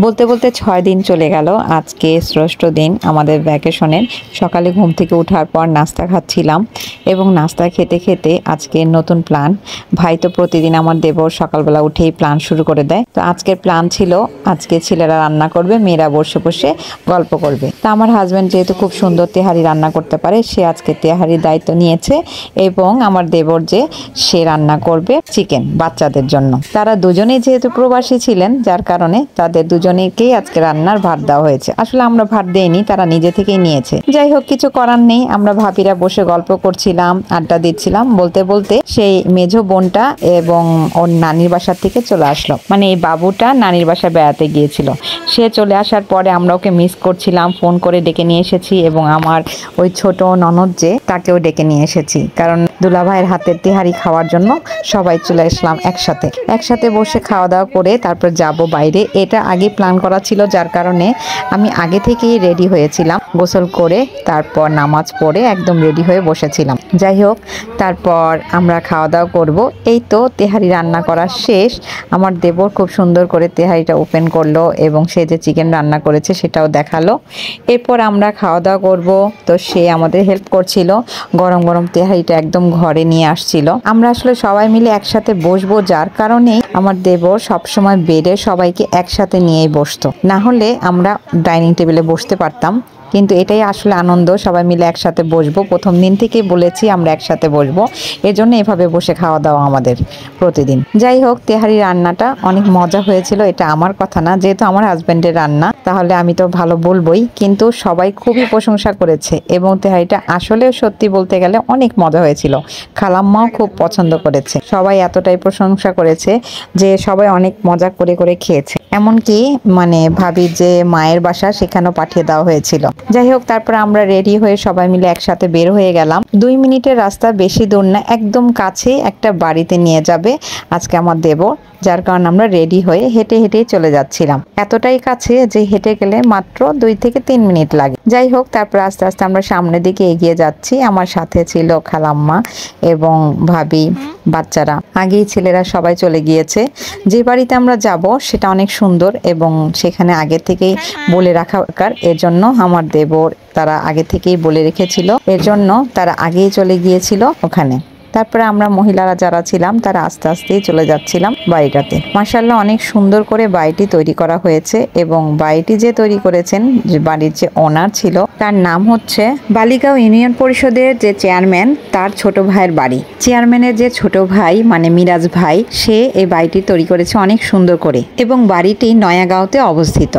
বলতে বলতে 6 দিন চলে গেল। আজকে ষষ্ঠ দিন আমাদের ভ্যাকেশনের। সকালে ঘুম থেকে ওঠার পর নাস্তা খাচ্ছিলাম এবং নাস্তা খেতে খেতে আজকে নতুন প্ল্যান। ভাই তো প্রতিদিন আমার দেবর সকালবেলা উঠেই প্ল্যান শুরু করে দেয়। তো আজকের প্ল্যান ছিল আজকে ছেলেরা রান্না করবে, মেয়েরা বসে বসে গল্প করবে। তা আমার হাজব্যান্ড যেহেতু খুব সুন্দর তেহারি রান্না করতে পারে, সে আজকে তেহারির দায়িত্ব নিয়েছে এবং আমার দেবর যে সে রান্না করবে চিকেন বাচ্চাদের জন্য। তারা দুজনেই যেহেতু প্রবাসী ছিলেন, যার কারণে তাদের দুজনেকেই আজকে রান্নার ভার দেওয়া হয়েছে। আসলে আমরা ভার দেইনি, তারা নিজে থেকেই নিয়েছে। যাই হোক, কিছু করার নেই। আমরা ভাবিরা বসে গল্প করছিলাম, আড্ডা দিচ্ছিলাম। বলতে বলতে সেই মেজো বোনটা এবং ওর নানির বাসার থেকে চলে আসলো। মানে এই বাবুটা নানির বাসায় বেড়াতে গিয়েছিল। সে চলে আসার পরে আমরা ওকে মিস করছিলাম, ফোন করে ডেকে নিয়ে এসেছি এবং আমার ওই ছোট ননদ যে তাকেও ডেকে নিয়ে এসেছি, কারণ দুলাভাইয়ের হাতের তেহারি খাওয়ার জন্য সবাই চলে আসলাম একসাথে বসে খাওয়া দাওয়া করে তারপর যাব বাইরে। এটা আগে প্ল্যান করা ছিল, যার কারণে আমি আগে থেকেই রেডি হয়েছিলাম, গোসল করে তারপর নামাজ পড়ে একদম রেডি হয়ে বসেছিলাম। যাই হোক, তারপর আমরা খাওয়া দাওয়া করব। এই তো তেহারি রান্না করা শেষ। আমার দেবর খুব সুন্দর করে তেহারিটা ওপেন করলো এবং সে যে চিকেন রান্না করেছে সেটাও দেখালো। এরপর আমরা খাওয়া দাওয়া করব। তো সে আমাদের হেল্প করছিল, গরম গরম তেহারিটা একদম ঘরে নিয়ে আসছিল। আমরা আসলে সবাই মিলে একসাথে বসবো, যার কারণে আমার দেবর সবসময় বেডে সবাইকে একসাথে নিয়েই বসতো। না হলে আমরা ডাইনিং টেবিলে বসতে পারতাম, কিন্তু এটাই আসলে আনন্দ, সবাই মিলে একসাথে বসবো। প্রথম দিন থেকেই বলেছি আমরা একসাথে বসবো, এর জন্য এভাবে বসে খাওয়া দাওয়া আমাদের প্রতিদিন। যাই হোক, তেহারি রান্নাটা অনেক মজা হয়েছিল। এটা আমার কথা না, যেহেতু আমার হাজব্যান্ডের রান্না তাহলে আমি তো ভালো বলবোই, কিন্তু সবাই খুবই প্রশংসা করেছে এবং তেহারিটা আসলেও সত্যি বলতে গেলে অনেক মজা হয়েছিল। খালাম্মাও খুব পছন্দ করেছে, সবাই এতটাই প্রশংসা করেছে যে সবাই অনেক মজা করে করে খেয়েছে। এমনকি মানে ভাবির যে মায়ের বাসা সেখানেও পাঠিয়ে দেওয়া হয়েছিল। যাই হোক, তারপর আমরা রেডি হয়ে সবাই মিলে একসাথে বের হয়ে গেলাম। 2 মিনিটের রাস্তা, বেশি দূর না, একদম কাছে একটা বাড়িতে নিয়ে যাবে আজকে আমার দেবর, যার কারণে আমরা রেডি হয়ে হেঁটে হেঁটেই চলে যাচ্ছিলাম। এতটাই কাছে যে হেঁটে গেলে মাত্র 2 থেকে 3 মিনিট লাগে। যাই হোক, তারপর আস্তে আস্তে আমরা সামনের দিকে এগিয়ে যাচ্ছি। আমার সাথে ছিল খালাম্মা এবং ভাবি, বাচ্চারা। আগেই ছেলেরা সবাই চলে গিয়েছে। যে বাড়িতে আমরা যাব সেটা অনেক সুন্দর এবং সেখানে আগে থেকেই বলে রাখা দরকার, এজন্য আমার দেবর তারা আগে থেকেই বলে রেখেছিল, এর জন্য তারা আগেই চলে গিয়েছিল ওখানে। তারপরে আমরা মহিলারা যারা ছিলাম তারা আস্তে আস্তেই চলে যাচ্ছিলাম বাড়িটাতে। মাশাআল্লাহ, অনেক সুন্দর করে বাড়িটি তৈরি করা হয়েছে এবং বাড়িটি যে তৈরি করেছেন, যে বাড়ির যে ওনার ছিল, তার নাম হচ্ছে বালিগাঁও ইউনিয়ন পরিষদের যে চেয়ারম্যান তার ছোট ভাইয়ের বাড়ি। চেয়ারম্যানের যে ছোট ভাই মানে মিরাজ ভাই, সে এই বাড়িটি তৈরি করেছে অনেক সুন্দর করে এবং বাড়িটি নয়াগাঁওতে অবস্থিত।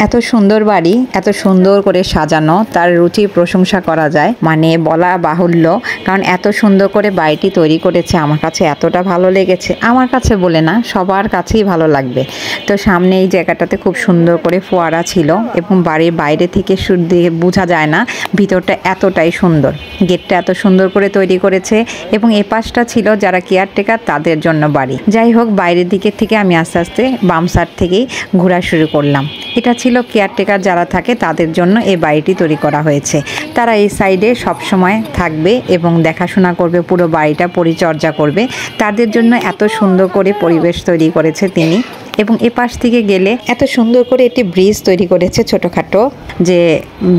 এত সুন্দর বাড়ি, এত সুন্দর করে সাজানো, তার রুচির প্রশংসা করা যায়, মানে বলা বাহুল্য। কারণ এত সুন্দর করে বাড়িটি তৈরি করেছে, আমার কাছে এতটা ভালো লেগেছে। আমার কাছে বলে না, সবার কাছেই ভালো লাগবে। তো সামনে এই জায়গাটাতে খুব সুন্দর করে ফোয়ারা ছিল এবং বাড়ির বাইরে থেকে শুধু বোঝা যায় না ভিতরটা এতটাই সুন্দর। গেটটা এত সুন্দর করে তৈরি করেছে এবং এ পাশটা ছিল যারা কেয়ারটেকার তাদের জন্য বাড়ি। যাই হোক, বাইরের দিকের থেকে আমি আস্তে আস্তে বাম সাইড থেকেই ঘোরা শুরু করলাম। এটা ছিল কেয়ারটেকার যারা থাকে তাদের জন্য এই বাড়িটি তৈরি করা হয়েছে। তারা এই সাইডে সবসময় থাকবে এবং দেখাশোনা করবে, পুরো বাড়িটা পরিচর্যা করবে। তাদের জন্য এত সুন্দর করে পরিবেশ তৈরি করেছে তিনি। এবং এ পাশ থেকে গেলে এত সুন্দর করে একটি ব্রিজ তৈরি করেছে, ছোটোখাটো, যে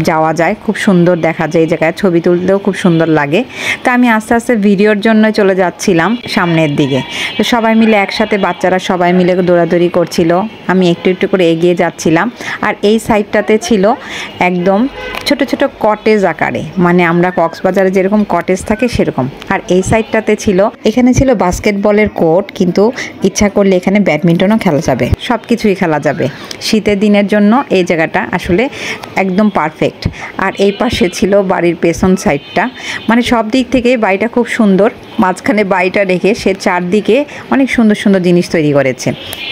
যাওয়া যায়, খুব সুন্দর দেখা যায়। এই জায়গায় ছবি তুলতেও খুব সুন্দর লাগে। তা আমি আস্তে আস্তে ভিডিওর জন্য চলে যাচ্ছিলাম সামনের দিকে। তো সবাই মিলে একসাথে, বাচ্চারা সবাই মিলে দৌড়াদৌড়ি করছিল, আমি একটু একটু করে এগিয়ে যাচ্ছিলাম। আর এই সাইডটাতে ছিল একদম ছোট ছোট কটেজ আকারে, মানে আমরা কক্সবাজারে যেরকম কটেজ থাকে সেরকম। আর এই সাইডটাতে ছিল, এখানে ছিল বাস্কেটবলের কোর্ট, কিন্তু ইচ্ছা করলে এখানে ব্যাডমিন্টনও খেলা যাবে, সব কিছুই খেলা যাবে। শীতের দিনের জন্য এই জায়গাটা আসলে একদম পারফেক্ট। আর এই পাশে ছিল বাড়ির পেছন সাইডটা, মানে সব দিক থেকে বাড়িটা খুব সুন্দর। মাঝখানে বাড়িটা রেখে সে চারদিকে অনেক সুন্দর সুন্দর জিনিস তৈরি করেছে।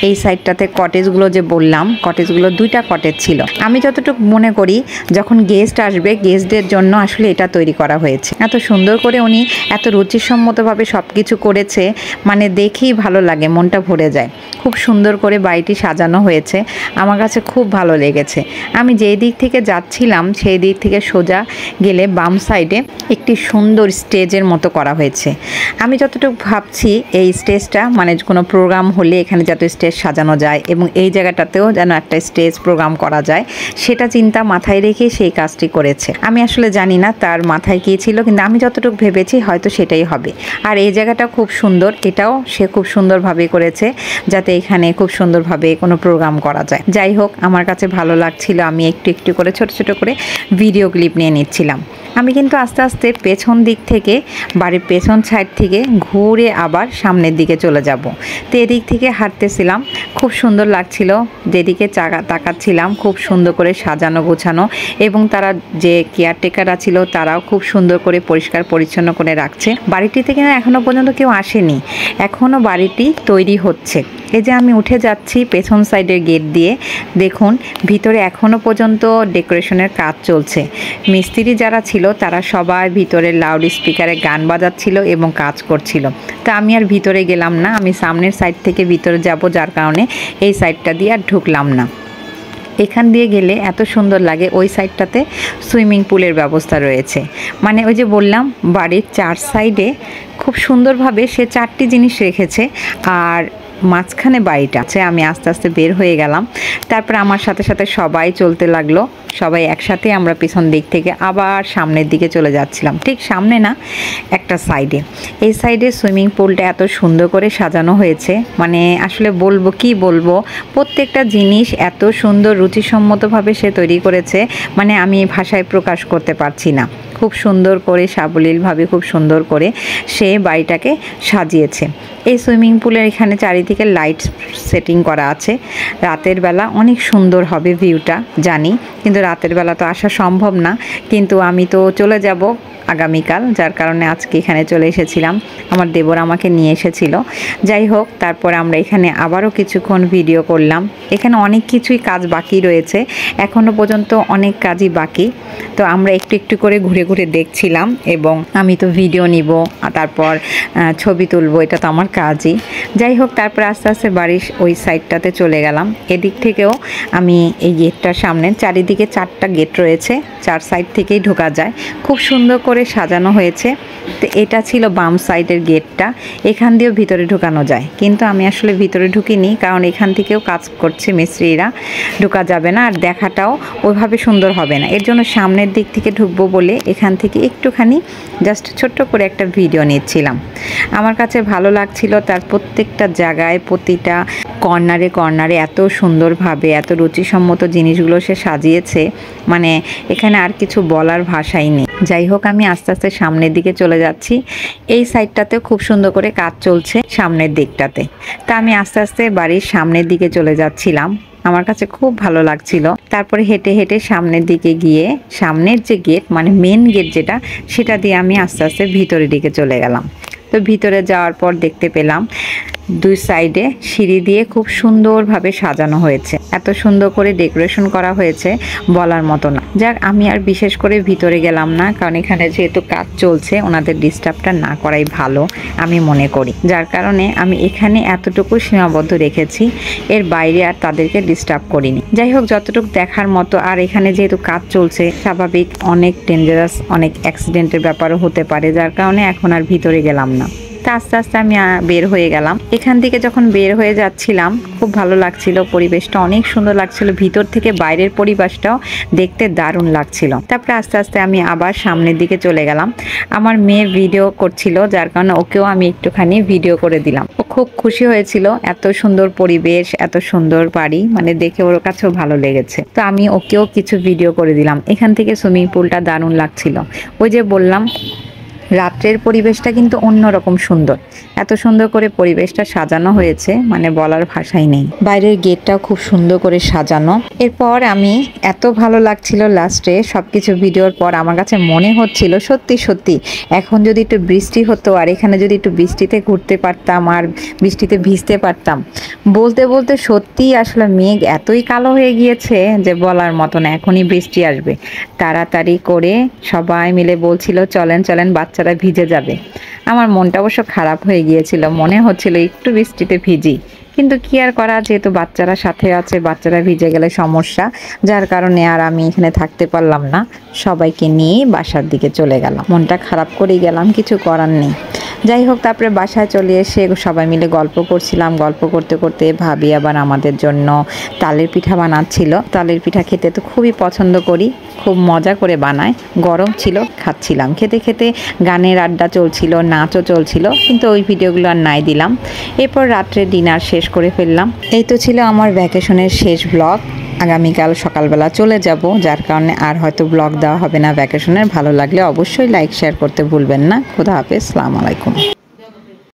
এই সাইডটাতে কটেজগুলো যে বললাম, কটেজগুলো 2টা কটেজ ছিল। আমি যতটুকু মনে করি যখন গেস্ট আসবে, গেস্টদের জন্য আসলে এটা তৈরি করা হয়েছে। এত সুন্দর করে উনি এত রুচিসম্মতভাবে সব কিছু করেছে, মানে দেখেই ভালো লাগে, মনটা ভরে যায়। খুব সুন্দর করে বাড়িটি সাজানো হয়েছে, আমার কাছে খুব ভালো লেগেছে। আমি যেই দিক থেকে দিকে যাচ্ছিলাম সেই দিক থেকে সোজা গেলে বাম সাইডে একটি সুন্দর স্টেজের মতো করা হয়েছে। আমি যতটুকু ভাবছি এই স্টেজটা মানে কোনো প্রোগ্রাম হলে এখানে যাতে স্টেজ সাজানো যায় এবং এই জায়গাটাতেও যেন একটা স্টেজ প্রোগ্রাম করা যায় সেটা চিন্তা মাথায় রেখে সেই কাজটি করেছে। আমি আসলে জানি না তার মাথায় কী ছিল, কিন্তু আমি যতটুকু ভেবেছি হয়তো সেটাই হবে। আর এই জায়গাটা খুব সুন্দর, এটাও সে খুব সুন্দরভাবে করেছে যাতে এখানে খুব সুন্দরভাবে কোনো প্রোগ্রাম করা যায়। যাই হোক, আমার কাছে ভালো লাগছিল। আমি একটু একটু করে ছোট ছোট করে ভিডিও ক্লিপ নিয়ে নিচ্ছিলাম। আমি কিন্তু আস্তে আস্তে পেছন দিক থেকে বাড়ির পেছন সাইড থেকে ঘুরে আবার সামনের দিকে চলে যাব। তো এদিক থেকে হাঁটতেছিলাম, খুব সুন্দর লাগছিল। যেদিকে তাকাচ্ছিলাম খুব সুন্দর করে সাজানো গোছানো, এবং তারা যে কেয়ারটেকাররা ছিল তারাও খুব সুন্দর করে পরিষ্কার পরিচ্ছন্ন করে রাখছে। বাড়িটি থেকে এখনও পর্যন্ত কেউ আসেনি, এখনও বাড়িটি তৈরি হচ্ছে। এই যে আমি উঠে যাচ্ছি পেছন সাইডের গেট দিয়ে, দেখুন ভিতরে এখনও পর্যন্ত ডেকোরেশনের কাজ চলছে। মিস্ত্রি যারা ছিল তারা সবাই ভিতরে লাউড স্পিকারে গান বাজাচ্ছিল এবং কাজ করছিল। তা আমি আর ভিতরে গেলাম না, আমি সামনের সাইড থেকে ভিতরে যাব, যার কারণে এই সাইডটা দিয়ে আর ঢুকলাম না। এখান দিয়ে গেলে এত সুন্দর লাগে, ওই সাইডটাতে সুইমিং পুলের ব্যবস্থা রয়েছে। মানে ওই যে বললাম বাড়ির চার সাইডে খুব সুন্দরভাবে সে চারটি জিনিস রেখেছে, আর মাঝখানে বাড়িটা আছে। আমি আস্তে আস্তে বের হয়ে গেলাম, তারপর আমার সাথে সাথে সবাই চলতে লাগলো। সবাই একসাথে আমরা পিছন দিক থেকে আবার সামনের দিকে চলে যাচ্ছিলাম, ঠিক সামনে না, একটা সাইডে। এই সাইডে সুইমিং পুলটা এত সুন্দর করে সাজানো হয়েছে, মানে আসলে বলবো কি বলবো, প্রত্যেকটা জিনিস এত সুন্দর রুচিসম্মতভাবে সে তৈরি করেছে, মানে আমি ভাষায় প্রকাশ করতে পারছি না। খুব সুন্দর করে সাবলীলভাবে খুব সুন্দর করে সে বাড়িটাকে সাজিয়েছে। এই সুইমিং পুলের এখানে চারিদিকে লাইট সেটিং করা আছে। রাতের বেলা অনেক সুন্দর হবে ভিউটা জানি, কিন্তু রাতের বেলা তো আসা সম্ভব না। কিন্তু আমি তো চলে যাব আগামীকাল, যার কারণে আজকে এখানে চলে এসেছিলাম। আমার দেবর আমাকে নিয়ে এসেছিল। যাই হোক, তারপর আমরা এখানে আবারও কিছুক্ষণ ভিডিও করলাম। এখানে অনেক কিছুই কাজ বাকি রয়েছে, এখনও পর্যন্ত অনেক কাজই বাকি। তো আমরা একটু একটু করে ঘুরে ঘুরে দেখছিলাম, এবং আমি তো ভিডিও নিব, তারপর ছবি তুলবো, এটা তো আমার কাজই। যাই হোক, তারপর আস্তে আস্তে বাড়ির ওই সাইডটাতে চলে গেলাম। এদিক থেকেও আমি এই গেটটার সামনে, চারিদিকে চারটা গেট রয়েছে, চার সাইড থেকেই ঢোকা যায়, খুব সুন্দর করে সাজানো হয়েছে। তো এটা ছিল বাম সাইডের গেটটা, এখান দিয়েও ভিতরে ঢোকানো যায়, কিন্তু আমি আসলে ভিতরে ঢুকিনি, কারণ এখান থেকেও কাজ করছে মিস্ত্রিরা, ঢোকা যাবে না, আর দেখাটাও ওইভাবে সুন্দর হবে না। এর জন্য সামনের দিক থেকে ঢুকবো বলে এখান থেকে একটুখানি জাস্ট ছোট্ট করে একটা ভিডিও নিচ্ছিলাম। আমার কাছে ভালো লাগছিল তার প্রত্যেকটা জায়গায়, প্রতিটা কর্নারে কর্নারে এত সুন্দরভাবে এত রুচিসম্মত জিনিসগুলো সে সাজিয়েছে, মানে এখানে আর কিছু বলার ভাষাই নেই। যাই হোক, আমি আস্তে আস্তে সামনের দিকে চলে যাচ্ছি। এই সাইডটাতেও খুব সুন্দর করে কাজ চলছে সামনের দিকটাতে। তা আমি আস্তে আস্তে বাড়ির সামনের দিকে চলে যাচ্ছিলাম, আমার কাছে খুব ভালো লাগছিল। তারপরে হেঁটে হেঁটে সামনের দিকে গিয়ে সামনের যে গেট, মানে মেন গেট যেটা, সেটা দিয়ে আমি আস্তে আস্তে ভিতরের দিকে চলে গেলাম। তো ভিতরে যাওয়ার পর দেখতে পেলাম দুই সাইডে সিঁড়ি দিয়ে খুব সুন্দরভাবে সাজানো হয়েছে, এত সুন্দর করে ডেকোরেশন করা হয়েছে বলার মতো না। যাক, আমি আর বিশেষ করে ভিতরে গেলাম না, কারণ এখানে যেহেতু কাজ চলছে ওনাদের ডিস্টার্বটা না করাই ভালো আমি মনে করি, যার কারণে আমি এখানে এতটুকু সীমাবদ্ধ রেখেছি, এর বাইরে আর তাদেরকে ডিস্টার্ব করিনি। যাই হোক, যতটুকু দেখার মতো। আর এখানে যেহেতু কাজ চলছে, স্বাভাবিক অনেক ডেঞ্জারাস, অনেক অ্যাক্সিডেন্টের ব্যাপারও হতে পারে, যার কারণে এখন আর ভিতরে গেলাম না। আস্তে আস্তে আমি বের হয়ে গেলাম। এখান থেকে যখন বের হয়ে যাচ্ছিলাম খুব ভালো লাগছিল, পরিবেশটা অনেক সুন্দর লাগছিল, ভিতর থেকে বাইরের পরিবেশটাও দেখতে দারুণ লাগছিল। তারপরে আস্তে আস্তে আমি আবার সামনের দিকে চলে গেলাম। আমার মেয়ে ভিডিও করছিল, যার কারণে ওকেও আমি একটুখানি ভিডিও করে দিলাম। ও খুব খুশি হয়েছিল, এত সুন্দর পরিবেশ, এত সুন্দর বাড়ি, মানে দেখে ওর কাছেও ভালো লেগেছে। তো আমি ওকেও কিছু ভিডিও করে দিলাম। এখান থেকে সুইমিং পুলটা দারুণ লাগছিল। ওই যে বললাম, রাত্রের পরিবেশটা কিন্তু অন্যরকম সুন্দর, এত সুন্দর করে পরিবেশটা সাজানো হয়েছে, মানে বলার ভাষাই নেই। বাইরের গেটটাও খুব সুন্দর করে সাজানো। এরপর আমি এত ভালো লাগছিল, লাস্টে সবকিছু ভিডিওর পর আমার কাছে মনে হচ্ছিল সত্যি সত্যি এখন যদি একটু বৃষ্টি হতো, আর এখানে যদি একটু বৃষ্টিতে ঘুরতে পারতাম আর বৃষ্টিতে ভিজতে পারতাম। বলতে বলতে সত্যিই আসলে মেঘ এতই কালো হয়ে গিয়েছে যে বলার মতো না, এখনই বৃষ্টি আসবে। তাড়াতাড়ি করে সবাই মিলে বলছিল চলেন চলেন, বাচ্চা বাচ্চারা ভিজে যাবে। আমার মনটা অবশ্য খারাপ হয়ে গিয়েছিল, মনে হচ্ছিল একটু বৃষ্টিতে ভিজি, কিন্তু কি আর করা, যেহেতু বাচ্চারা সাথে আছে, বাচ্চারা ভিজে গেলে সমস্যা, যার কারণে আর আমি এখানে থাকতে পারলাম না, সবাইকে নিয়ে বাসার দিকে চলে গেলাম। মনটা খারাপ করেই গেলাম, কিছু করার নেই। যাই হোক, তারপরে বাসায় চলে এসে সবাই মিলে গল্প করছিলাম। গল্প করতে করতে ভাবি আবার আমাদের জন্য তালের পিঠা বানাচ্ছিল। তালের পিঠা খেতে তো খুবই পছন্দ করি, খুব মজা করে বানায়। গরম ছিল, খাচ্ছিলাম। খেতে খেতে গানের আড্ডা চলছিল, নাচও চলছিল, কিন্তু ওই ভিডিওগুলো আর নাই দিলাম। এরপর রাত্রে ডিনার শেষ করে ফেললাম। এই তো ছিল আমার ভ্যাকেশনের শেষ ব্লগ। আগামীকাল সকালবেলা চলে যাব, যার কারণে আর হয়তো ব্লগ দেওয়া হবে না ভ্যাকেশনের। ভালো লাগলে অবশ্যই লাইক শেয়ার করতে ভুলবেন না। খুদা হাফেজ, আসসালামু আলাইকুম।